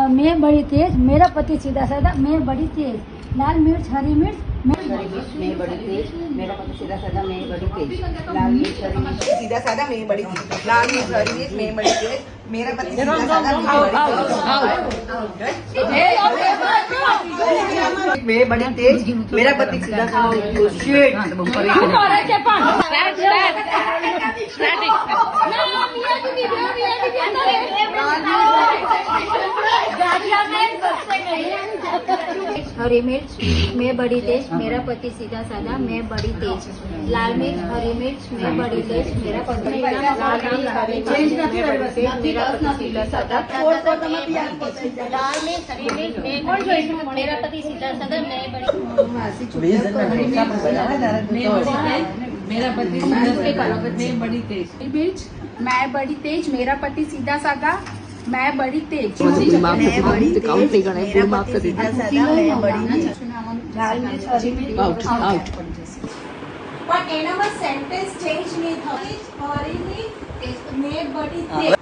मैं बड़ी तेज, मेरा पति सीधा साधा, मैं बड़ी तेज। लाल मिर्च, हरी मिर्च, मैं बड़ी तेज, मेरा पति सीधा साधा, मैं बड़ी तेज। लाल मिर्च, हरी मिर्च, सीधा साधा, मैं बड़ी तेज। लाल मिर्च, हरी मिर्च, मैं बड़ी तेज। मेरा पति सीधा साधा, मैं बड़ी तेज। मेरा पति सीधा साधा, हरी मिर्च, मैं बड़ी तेज, मेरा पति सीधा साधा, मैं बड़ी तेज। लाल मिर्च, हरी मिर्च, मैं बड़ी तेज, मेरा पति लाल मिर्च, हरी मिर्च, मेरा पति सीधा साधा। लाल मिर्च, हरी मिर्च, मेरा पति सीधा साधा, मैं बड़ी मेरा पति मैं बड़ी तेज। मिर्च, मैं बड़ी तेज, मेरा पति सीधा साधा, मैं बड़ी तेज। લાલ મિર્ચ, હરી મિર્ચ, પણ એનામાં સેન્ટેન્સ ચેન્જ નહીં થાય. હરી મિર્ચ, મેં બડી તેજ.